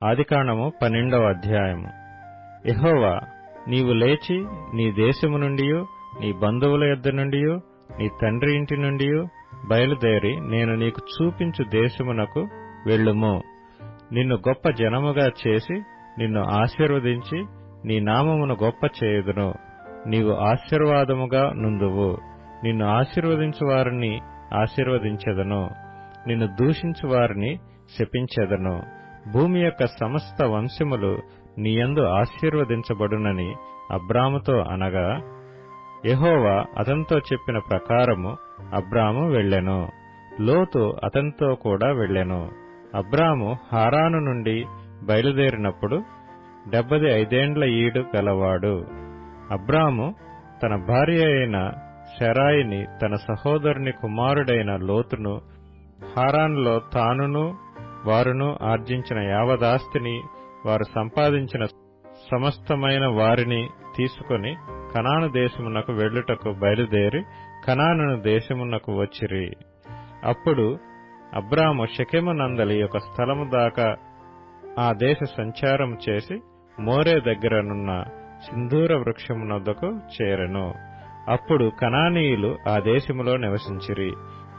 ఆదికాండము 12వ అధ్యాయము. యెహోవా, నీవు లేచి నీ దేశము నుండియు నీ బంధువుల యొద్ద నుండియు నీ తండ్రి ఇంటి నుండియు బయలుదేరి నేను నీకు చూపించు దేశమునకు వెళ్ళుము. నిన్ను గొప్ప జనముగా చేసి నిన్ను ఆశీర్వదించి నీ నామమును గొప్ప చేయుదును. నీవు ఆశీర్వాదముగా నుందువు. నిన్ను ఆశీర్వదించు వారిని ఆశీర్వదించెదను, నిన్ను దూషించు వారిని శపించెదను. భూమి యొక్క సమస్త వంశములు నీయందు ఆశీర్వదించబడునని అబ్రాముతో అనగా, యెహోవా అతనితో చెప్పిన ప్రకారము అబ్రాము వెళ్ళెను. లోతు అతనితో కూడా వెళ్ళెను. అబ్రాము హారాను నుండి బయలుదేరినప్పుడు 75 ఏండ్ల ఈడు గలవాడు. అబ్రాము తన భార్య అయిన శరాయిని, తన సహోదరుని కుమారుడైన లోతును, హారానులో తానును వారును ఆర్జించిన యావదాస్తిని, వారు సంపాదించిన సమస్తమైన వారిని తీసుకుని కనాను దేశమునకు వెళ్ళుటకు బయలుదేరి కనాను దేశమునకు వచ్చిరి. అప్పుడు అబ్రాము షెకెము నందలి ఒక స్థలము దాకా ఆ దేశ సంచారం చేసి మోరే దగ్గరనున్న సింధూర వృక్షమునొద్దకు చేరెను. అప్పుడు కనానీయులు ఆ దేశములో నివసించిరి.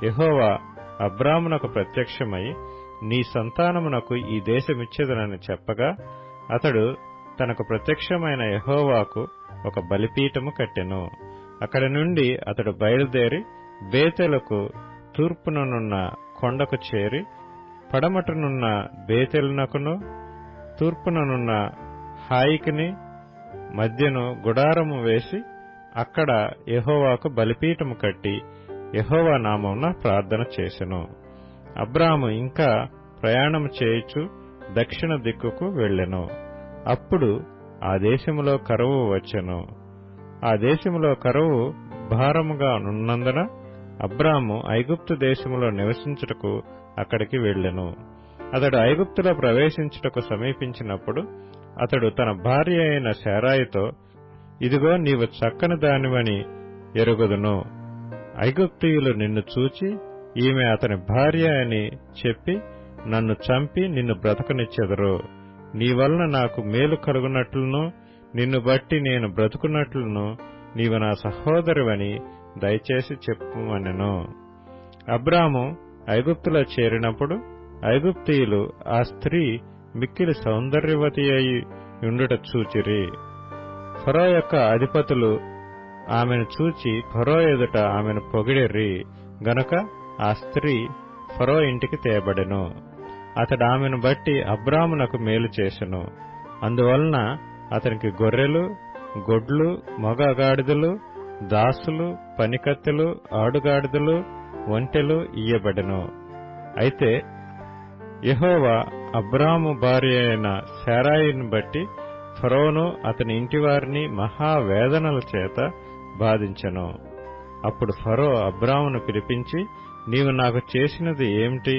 యెహోవా అబ్రామునకు ప్రత్యక్షమై, నీ సంతానమునకు ఈ దేశమిచ్చెదనని చెప్పగా, అతడు తనకు ప్రత్యక్షమైన యెహోవాకు ఒక బలిపీఠము కట్టెను. అక్కడి నుండి అతడు బయలుదేరి బేతెలకు తూర్పుననున్న కొండకు చేరి, పడమటనున్న బేతెలునకును తూర్పుననున్న హాయికిని మధ్యను గుడారము వేసి అక్కడ యెహోవాకు బలిపీఠము కట్టి యెహోవా నామమున ప్రార్థన చేసెను. అబ్రాము ఇంకా ప్రయాణము చేయుచు దక్షిణ దిక్కుకు వెళ్ళెను. అప్పుడు ఆ దేశములో కరువు వచ్చెను. ఆ దేశములో కరువు భారముగా నున్నందున అబ్రాము ఐగుప్తు దేశములో నివసించుటకు అక్కడికి వెళ్ళెను. అతడు ఐగుప్తులో ప్రవేశించుటకు సమీపించినప్పుడు అతడు తన భార్య అయిన శారాయితో, ఇదిగో నీవు చక్కని దానివని ఎరుగుదును. ఐగుప్తీయులు నిన్ను చూచి ఈమె అతని భార్య అని చెప్పి నన్ను చంపి నిన్ను బ్రతకనిచ్చెదరు. నీ వలన నాకు మేలు కలుగునట్లును నిన్ను బట్టి నేను బ్రతుకున్నట్లును నీవు నా సహోదరివని దయచేసి చెప్పుమనెను. అబ్రాము ఐగుప్తులో చేరినప్పుడు ఐగుప్తీయులు ఆ స్త్రీ మిక్కిలి సౌందర్యవతి అయి ఉండుట చూచిరి. ఫరో యొక్క అధిపతులు ఆమెను చూచి ఫరో ఎదుట ఆమెను పొగిడిరి గనుక ఆ స్త్రీ ఫరో ఇంటికి తేబడెను. అతడు ఆమెను బట్టి అబ్రామునకు మేలు చేసెను. అందువలన అతనికి గొర్రెలు, గొడ్లు, మగ గాడిదలు, దాసులు, పనికత్తెలు, ఆడుగాడిదలు, ఒంటెలు ఇయ్యబడెను. అయితే యెహోవా అబ్రాము భార్య అయిన శారాయిని బట్టి ఫరోను అతని ఇంటివారిని మహావేదనల చేత బాధించెను. అప్పుడు ఫరో అబ్రామును పిలిపించి, నీవు నాకు చేసినది ఏమిటి?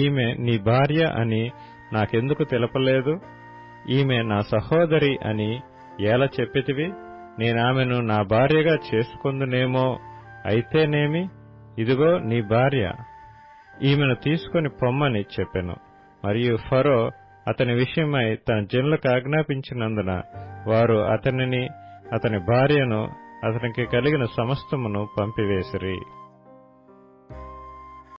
ఈమె నీ భార్య అని నాకెందుకు తెలపలేదు? ఈమె నా సహోదరి అని ఎలా చెప్పితివి? నేనామెను నా భార్యగా చేసుకొందునేమో. అయితేనేమి, ఇదిగో నీ భార్య, ఈమెను తీసుకుని పొమ్మని చెప్పెను. మరియు ఫరో అతని విషయమై తన జనులకు ఆజ్ఞాపించినందున వారు అతనిని, అతని భార్యను, అతనికి కలిగిన సమస్తమును పంపివేసిరి.